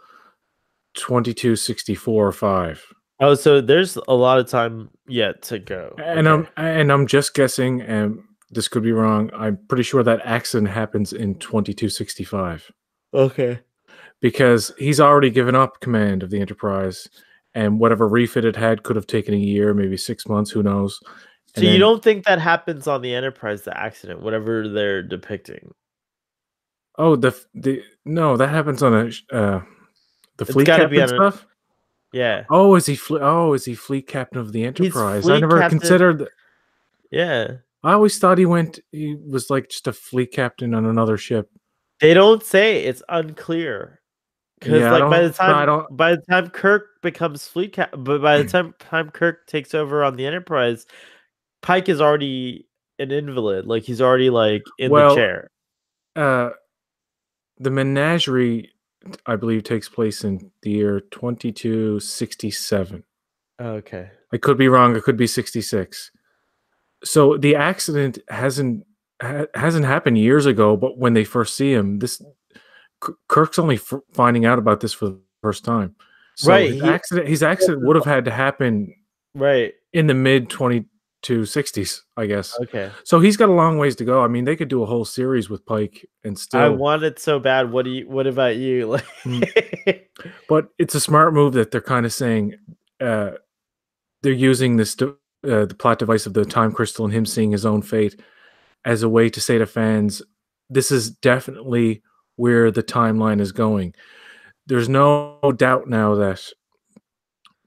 22:64 or 5. Oh, so there's a lot of time yet to go. Okay. And I'm just guessing, and this could be wrong. I'm pretty sure that accident happens in 2265 Okay. because he's already given up command of the Enterprise, and whatever refit it had could have taken a year, maybe 6 months, who knows? So And you then, don't think that happens on the Enterprise, the accident, whatever they're depicting? oh, the no, that happens on the It's fleet got to be captain on a stuff. yeah. Oh, is he fleet captain of the He's Enterprise? I fleet never captain. considered. Yeah. I always thought he was like just a fleet captain on another ship. They don't say, it's unclear. Because Yeah, like I don't. by the time Kirk becomes fleet cap, but by the time Kirk takes over on the Enterprise, Pike is already an invalid. Like he's already like in the Well, chair. uh, the menagerie, I believe, takes place in the year 2267. Okay. I could be wrong. It could be 66. So the accident hasn't happened years ago. But when they first see him, this Kirk's only finding out about this for the first time. So Right. his accident would have had to happen Right. in the mid 2260s, I guess. Okay. So he's got a long ways to go. I mean, they could do a whole series with Pike and I still. want it so bad. What about you? Mm. Like But it's a smart move that they're kind of saying uh, they're using the plot device of the time crystal and him seeing his own fate as a way to say to fans, this is definitely where the timeline is going. There's no doubt now that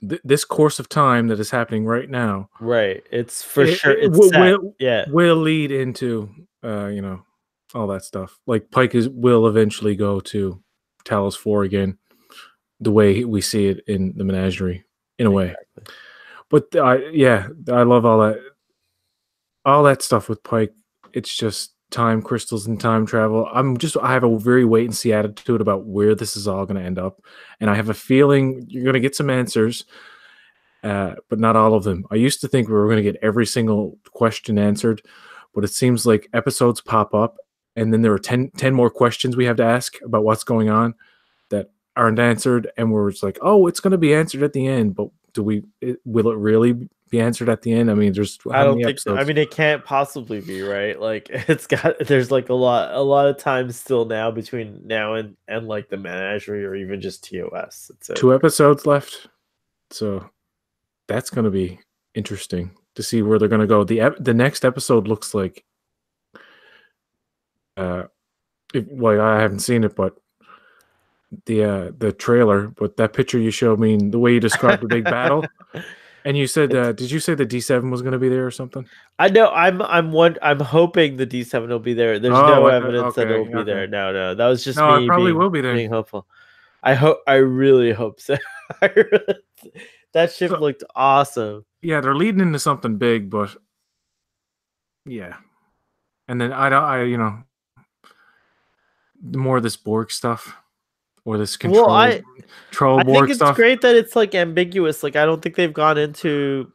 this course of time that is happening right now, right. It's for sure it it's set. Yeah. will lead into all that stuff. Like Pike will eventually go to Talos 4 again, the way we see it in the Menagerie, in a way. Exactly. But yeah, I love all that stuff with Pike. It's just time crystals and time travel. I have a very wait and see attitude about where this is all going to end up, and I have a feeling you're going to get some answers, but not all of them. I used to think we were going to get every single question answered, but it seems like episodes pop up, and then there are 10 more questions we have to ask about what's going on that aren't answered, and we're just like, oh, it's going to be answered at the end, but will it really be answered at the end? I mean, there's I how don't many think so. I episodes? mean, it can't possibly be, right? Like there's like a lot of time still now between now and like the menagerie or even just TOS. It's 2 episodes left, so that's going to be interesting to see where they're going to go. The next episode looks like well, I haven't seen it, but the trailer, but that picture you showed me, the way you described the big battle, and you said, did you say the D7 was going to be there or something? I know I'm hoping the D7 will be there. There's Oh, no evidence that it'll okay, be okay. there. No. That was just No, it me probably will be there. being hopeful. I really hope so. That ship So looked awesome. yeah, they're leading into something big, but yeah, and then the more of this Borg stuff or this Well, troll I think Borg it's stuff. great that it's like ambiguous. Like I don't think they've gone into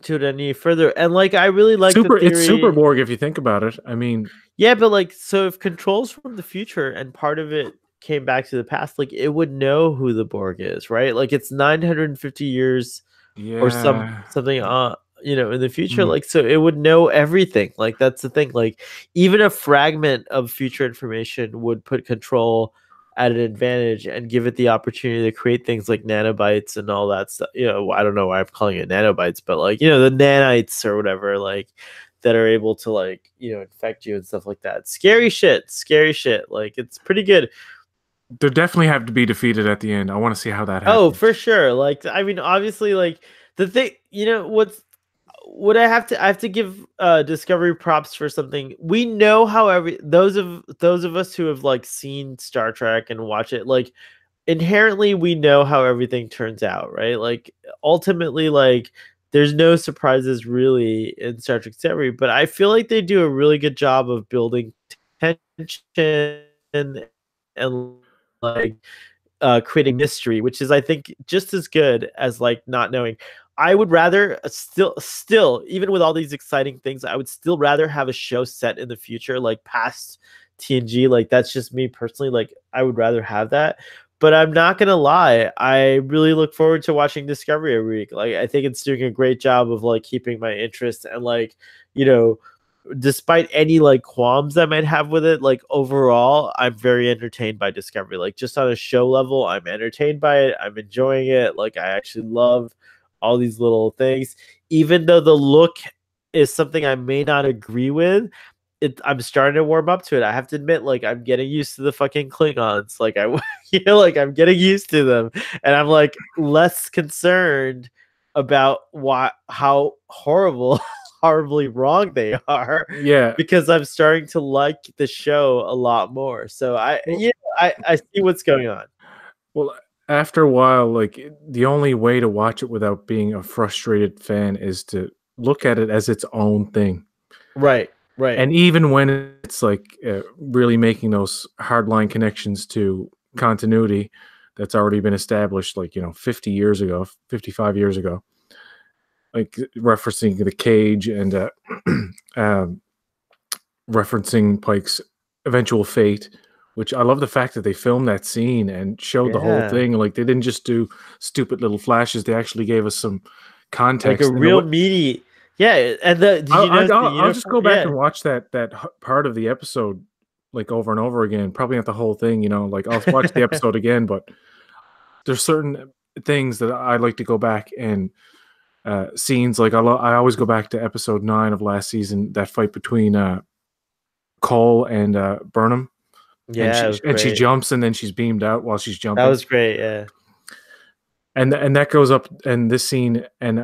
to it any further. And like I really like the It's super theory. Borg if you think about it. I mean, Yeah, but like so if controls from the future and part of it came back to the past, like it would know who the Borg is, right? Like it's 950 years or yeah. something in the future, Mm. like so it would know everything. Like that's the thing. Like even a fragment of future information would put control at an advantage and give it the opportunity to create things like nanobites and all that stuff. I don't know why I'm calling it nanobites, but like the nanites or whatever, like that are able to like infect you and stuff like that. Scary shit. Like it's pretty good. They definitely have to be defeated at the end. I want to see how that Oh, happens. for sure. Like I mean, obviously, like the thing, what I have to give Discovery props for something. We know how those of us who have like seen Star Trek and watch it, like inherently we know how everything turns out, right? Like ultimately, like there's no surprises really in Star Trek Discovery, but I feel like they do a really good job of building tension and like creating mystery, which is I think just as good as like not knowing. I would rather still even with all these exciting things, I would still rather have a show set in the future, like past TNG. Like that's just me personally. Like I would rather have that. but I'm not gonna lie, I really look forward to watching Discovery every week. Like I think it's doing a great job of like keeping my interest and like, you know, despite any like qualms I might have with it, like overall, I'm very entertained by Discovery. Like just on a show level, I'm entertained by it. I'm enjoying it. Like I actually love all these little things, even though the look is something I may not agree with. I'm starting to warm up to it. I have to admit, like I'm getting used to the fucking Klingons. Like I, like I'm getting used to them, and I'm like less concerned about how horribly wrong they are, Yeah. because I'm starting to like the show a lot more. So Well, I see what's going on. well, after a while, like the only way to watch it without being a frustrated fan is to look at it as its own thing. Right, right. And even when it's like really making those hardline connections to continuity that's already been established, like 50 years ago, 55 years ago, like referencing the cage and um, referencing Pike's eventual fate, which I love the fact that they filmed that scene and showed the whole Yeah. thing. Like they didn't just do stupid little flashes; they actually gave us some Like a context. And real meaty. Yeah, and the did I'll, you notice the I'll just uniform? go back Yeah. and watch that part of the episode like over and over again. Probably not the whole thing, Like I'll watch the episode again, but there's certain things that I like to go back and scenes. Like I always go back to episode 9 of last season, that fight between Cole and Burnham, and Yeah, it she was and she great. jumps and then she's beamed out while she's That jumping, was great, yeah. and that goes up in this scene, and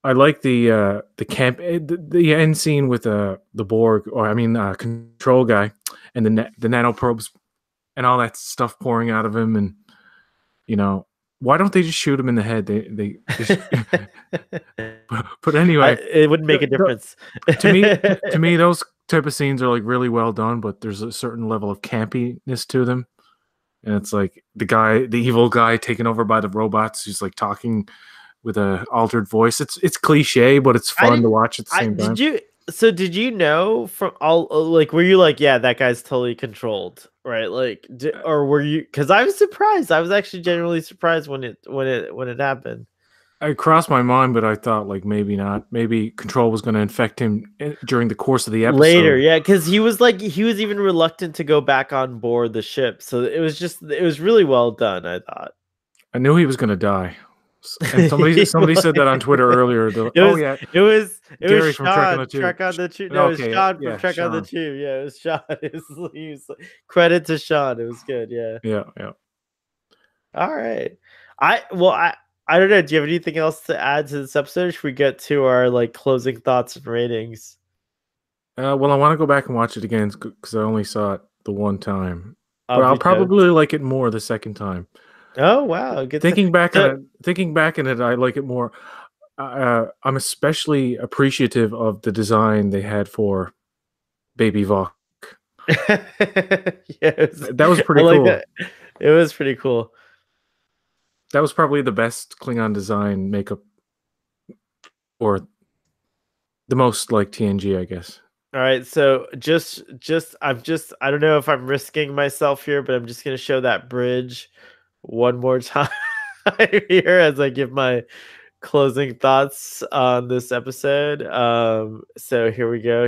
I like the camp the end scene with the Borg, or I mean control guy, and the nanoprobes and all that stuff pouring out of him, and why don't they just shoot him in the head? But anyway, It wouldn't make a the, difference. to me those type of scenes are like really well done, but there's a certain level of campiness to them, and it's like the evil guy taken over by the robots who's like talking with a altered voice. It's cliche, but it's I fun to didn't. watch at the I same did time. you. So did you know from all like were you like, yeah, that guy's totally controlled, right? Like or were you, cuz I was surprised. I was actually genuinely surprised when it happened. It crossed my mind, but I thought like maybe not. Maybe Control was going to infect him during the course of the Later, episode. yeah, cuz he was even reluctant to go back on board the ship. So it was really well done, I thought. I knew he was going to die, and somebody said that on Twitter earlier. It Oh was yeah, it was Gary from Trek on the Sean, Tube. Trek on the Tube. No, it was Okay, Sean from yeah, Trek on the Sean. Tube. Yeah, it was Sean. He was credit to Sean. It was good. Yeah. Yeah, yeah. All right. I don't know. Do you have anything else to add to this episode? Or should we get to our like closing thoughts and ratings? Well, I want to go back and watch it again because I only saw it the one time, but I'll Obvi totes. probably like it more the second time. Oh wow, good. So Thinking back on it, I like it more. I'm especially appreciative of the design they had for Baby Vok. yes, That was I pretty like cool. that. It was pretty cool. That was probably the best Klingon design makeup, or the most like TNG, I guess. All right, so I don't know if I'm risking myself here, but I'm just gonna show that bridge one more time here as I give my closing thoughts on this episode. So here we go.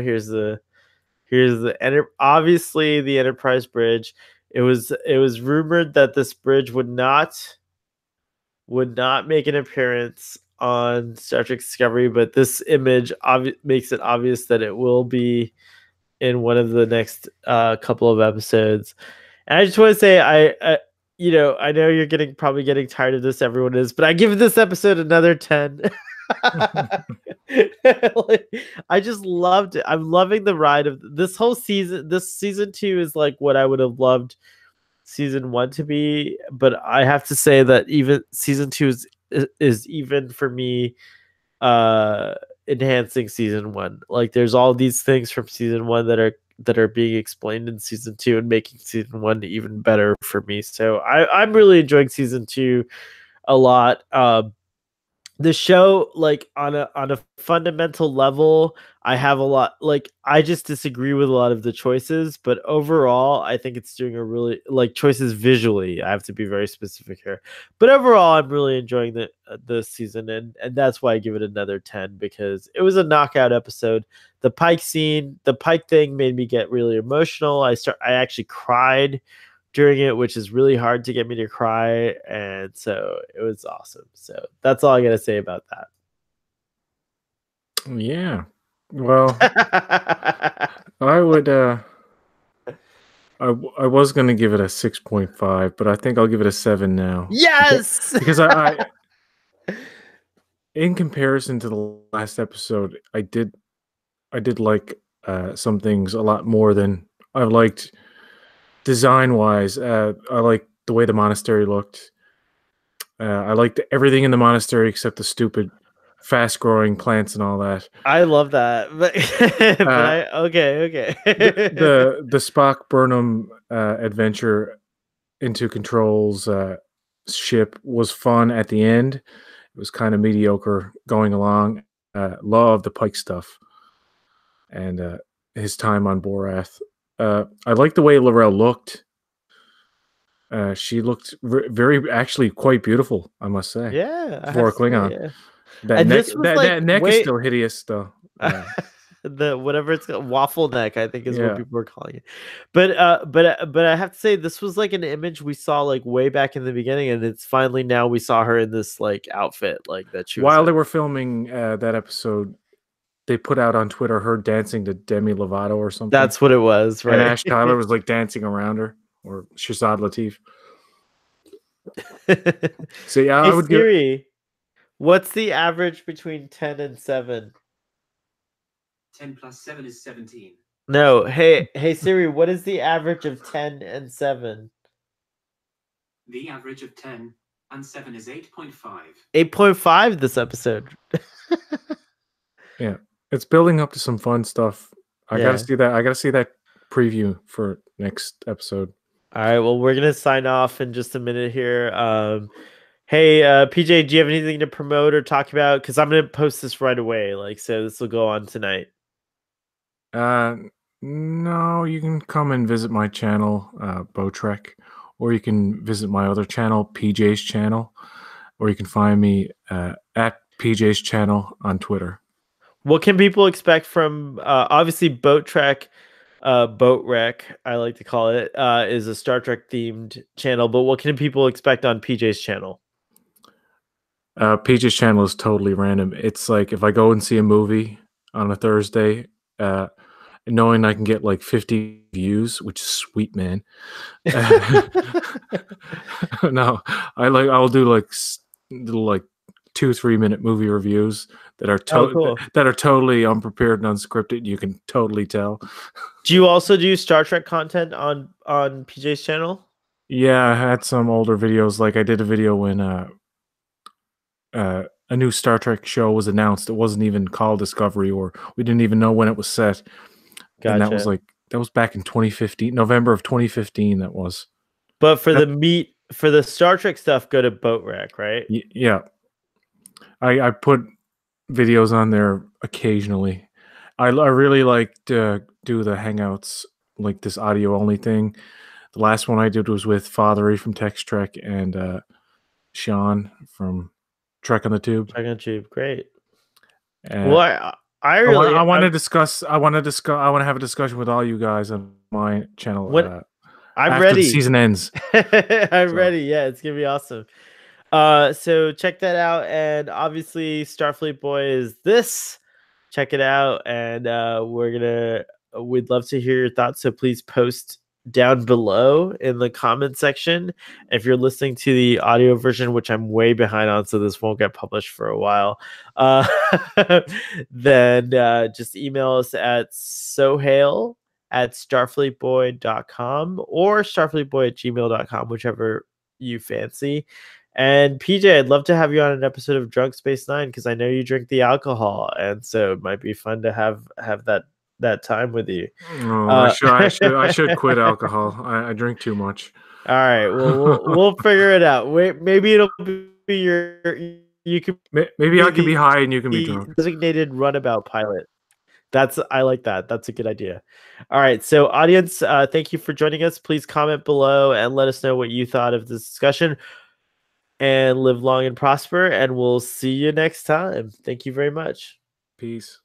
Obviously the Enterprise bridge. It was rumored that this bridge would not make an appearance on Star Trek Discovery, but this image makes it obvious that it will be in one of the next couple of episodes. And I just want to say, I know you're probably getting tired of this. Everyone is, but I give this episode another 10. Like, I just loved it. I'm loving the ride of this whole season. This season 2 is like what I would have loved season 1 to be, but I have to say that even season 2 is even for me uh enhancing season 1. Like there's all these things from season 1 that are being explained in season 2 and making season 1 even better for me. So I'm really enjoying season 2 a lot. the show, like on a fundamental level, I have a lot, like I just disagree with a lot of the choices, but overall I think it's doing a really, like, choices visually, I have to be very specific here, but overall I'm really enjoying the season, and that's why I give it another 10, because it was a knockout episode. The Pike thing made me get really emotional. I actually cried during it, which is really hard to get me to cry. And so it was awesome. So that's all I got to say about Yeah. Well, that. I would. I was gonna give it a 6.5, but I think I'll give it a 7 now Yes. because I in comparison to the last episode, I did like some things a lot more than I liked design wise. I liked the way the monastery looked. I liked everything in the monastery except the stupid fast growing plants and all that. I love that. But but Uh, I okay, the okay. the Spock Burnham adventure into Control's ship was fun at the end. It was kind of mediocre going along. Love the Pike stuff and his time on Borath. I like the way Laurel looked. She looked very, actually, quite beautiful, I must say, Yeah, I have for a to say, Klingon. yeah. That And neck, this was that like that neck is way still hideous, though. the whatever it's called, waffle neck, I think is what Yeah. people are calling it. But I have to say this was like an image we saw like way back in the beginning, and it's finally now we saw her in this like outfit like that she was While in. they were filming that episode, they put out on Twitter her dancing to Demi Lovato or something, That's what it was, and right? Ash Tyler was like dancing around her, or Shazad Latif. So yeah, Hey I would give. Siri, what's the average between 10 and 7? 10 plus 7 is 17. No, hey Siri, what is the average of 10 and 7? The average of 10 and 7 is 8.5. 8.5 this episode. Yeah, it's building up to some fun stuff. I gotta Yeah. see that. I gotta see that preview for next episode. All right, well, we're gonna sign off in just a minute here. Hey, PJ, do you have anything to promote or talk about? Because I'm gonna post this right away. Like, so this will go on tonight. Uh, no, you can come and visit my channel, Botrek, or you can visit my other channel, PJ's channel, or you can find me at PJ's channel on Twitter. What can people expect from obviously Boat Trek, Boat Wreck, I like to call it, is a Star Trek themed channel, but what can people expect on PJ's channel? PJ's channel is totally random. It's like if I go and see a movie on a Thursday, knowing I can get like 50 views, which is sweet, man. No, I'll do like little like 2-3 minute movie reviews that are Oh, cool. that are totally unprepared and unscripted. You can totally tell. Do you also do Star Trek content on PJ's channel? Yeah, I had some older videos. Like I did a video when a new Star Trek show was announced. It wasn't even called Discovery, or we didn't even know when it was set. And that was Gotcha. that was back in 2015, November of 2015. That was. But for Yep. for the Star Trek stuff, go to Boat Wreck, right? Yeah, I put videos on there occasionally. I really like to do the hangouts, like this audio only thing. The last one I did was with Fathery from Text Trek and Sean from Trek on the Tube. Trek on Tube, great. Uh, Well, I really I want to discuss. I want to have a discussion with all you guys on my channel. What I'm after ready. the season ends. I'm ready. Yeah, it's gonna be awesome. So check that out, and obviously Starfleet Boy is this. Check it out, and we'd love to hear your thoughts. So please post down below in the comment section. If you're listening to the audio version, which I'm way behind on, so this won't get published for a while, uh, then just email us at sohail@starfleetboy.com or starfleetboy@gmail.com, whichever you fancy. And PJ, I'd love to have you on an episode of Drunk Space Nine because I know you drink the alcohol, and so it might be fun to have that time with you. Oh, I should quit alcohol. I drink too much. All right, well, we'll figure it out. Wait, maybe it'll be your You could Maybe I can be the high and you can be drunk. designated runabout pilot. I like that. That's a good idea. All right. So audience, thank you for joining us. Please comment below and let us know what you thought of this discussion. And live long and prosper. And we'll see you next time. Thank you very much. Peace.